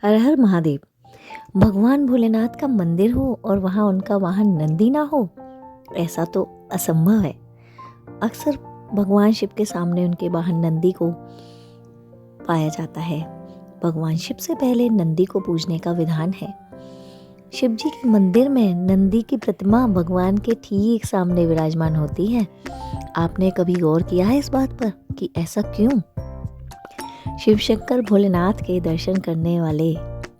हर हर महादेव। भगवान भोलेनाथ का मंदिर हो और वहाँ उनका वाहन नंदी ना हो, ऐसा तो असंभव है। अक्सर भगवान शिव के सामने उनके वाहन नंदी को पाया जाता है। भगवान शिव से पहले नंदी को पूजने का विधान है। शिव जी के मंदिर में नंदी की प्रतिमा भगवान के ठीक सामने विराजमान होती है। आपने कभी गौर किया है इस बात पर कि ऐसा क्यों? शिव शंकर भोलेनाथ के दर्शन करने वाले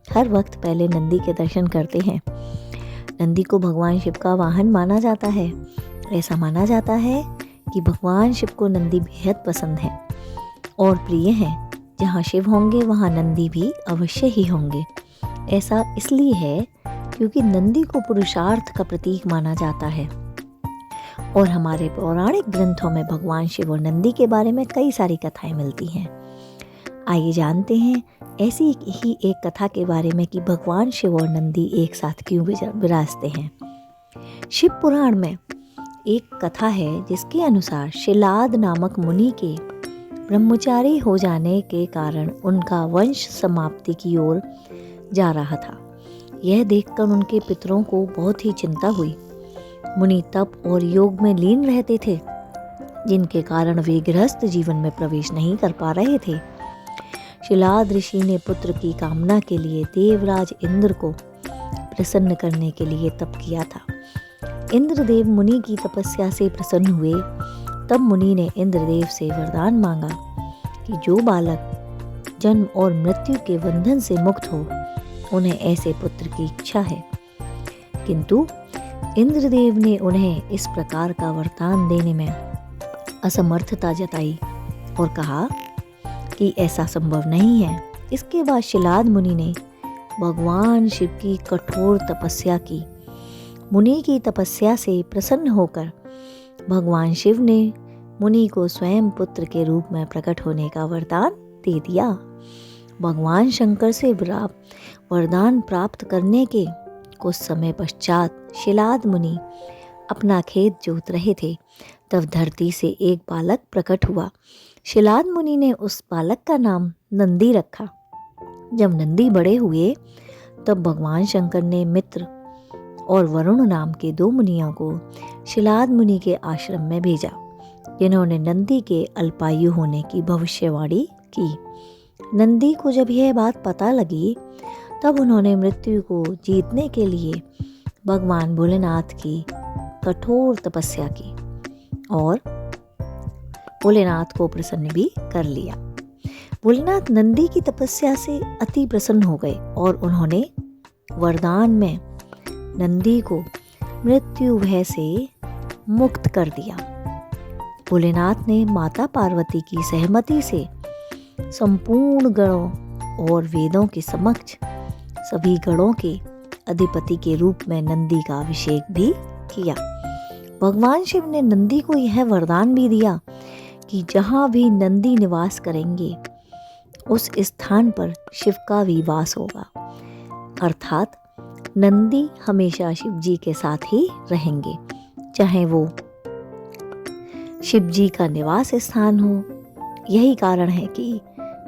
हर वक्त पहले नंदी के दर्शन करते हैं। नंदी को भगवान शिव का वाहन माना जाता है। ऐसा माना जाता है कि भगवान शिव को नंदी बेहद पसंद है और प्रिय है। जहाँ शिव होंगे वहाँ नंदी भी अवश्य ही होंगे। ऐसा इसलिए है क्योंकि नंदी को पुरुषार्थ का प्रतीक माना जाता है और हमारे पौराणिक ग्रंथों में भगवान शिव और नंदी के बारे में कई सारी कथाएं मिलती हैं। आइए जानते हैं ऐसी ही एक कथा के बारे में कि भगवान शिव और नंदी एक साथ क्यों विराजते हैं। शिव पुराण में एक कथा है जिसके अनुसार शिलाद नामक मुनि के ब्रह्मचारी हो जाने के कारण उनका वंश समाप्ति की ओर जा रहा था। यह देखकर उनके पितरों को बहुत ही चिंता हुई। मुनि तप और योग में लीन रहते थे, जिनके कारण वे गृहस्थ जीवन में प्रवेश नहीं कर पा रहे थे। शिलाद ऋषि ने पुत्र की कामना के लिए देवराज इंद्र को प्रसन्न करने के लिए तप किया था। इंद्रदेव मुनि की तपस्या से प्रसन्न हुए। तब मुनि ने इंद्रदेव से वरदान मांगा कि जो बालक जन्म और मृत्यु के बंधन से मुक्त हो, उन्हें ऐसे पुत्र की इच्छा है। किंतु इंद्रदेव ने उन्हें इस प्रकार का वरदान देने में असमर्थता जताई और कहा कि ऐसा संभव नहीं है। इसके बाद शिलाद मुनि ने भगवान शिव की कठोर तपस्या की। मुनि की तपस्या से प्रसन्न होकर भगवान शिव ने मुनि को स्वयं पुत्र के रूप में प्रकट होने का वरदान दे दिया। भगवान शंकर से वरदान प्राप्त करने के कुछ समय पश्चात शिलाद मुनि अपना खेत जोत रहे थे। तब धरती से एक बालक प्रकट हुआ। शिलाद मुनि ने उस बालक का नाम नंदी रखा। जब नंदी बड़े हुए तब भगवान शंकर ने मित्र और वरुण नाम के दो मुनियों को शिलाद मुनि के आश्रम में भेजा, जिन्होंने नंदी के अल्पायु होने की भविष्यवाणी की। नंदी को जब यह बात पता लगी तब उन्होंने मृत्यु को जीतने के लिए भगवान भोलेनाथ की कठोर तपस्या की और भोलेनाथ को प्रसन्न भी कर लिया। भोलेनाथ नंदी की तपस्या से अति प्रसन्न हो गए और उन्होंने वरदान में नंदी को मृत्यु भय से मुक्त कर दिया। भोलेनाथ ने माता पार्वती की सहमति से संपूर्ण गणों और वेदों के समक्ष सभी गणों के अधिपति के रूप में नंदी का अभिषेक भी किया। भगवान शिव ने नंदी को यह वरदान भी दिया कि जहाँ भी नंदी निवास करेंगे उस स्थान पर शिव का भी वास होगा, अर्थात नंदी हमेशा शिव जी के साथ ही रहेंगे, चाहे वो शिव जी का निवास स्थान हो। यही कारण है कि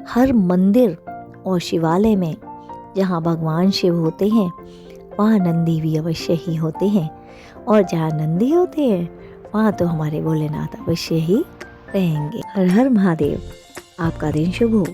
हर मंदिर और शिवालय में जहाँ भगवान शिव होते हैं वहाँ नंदी भी अवश्य ही होते हैं, और जहाँ नंदी होते हैं वहाँ तो हमारे भोलेनाथ अवश्य ही रहेंगे। हर हर महादेव। आपका दिन शुभ हो।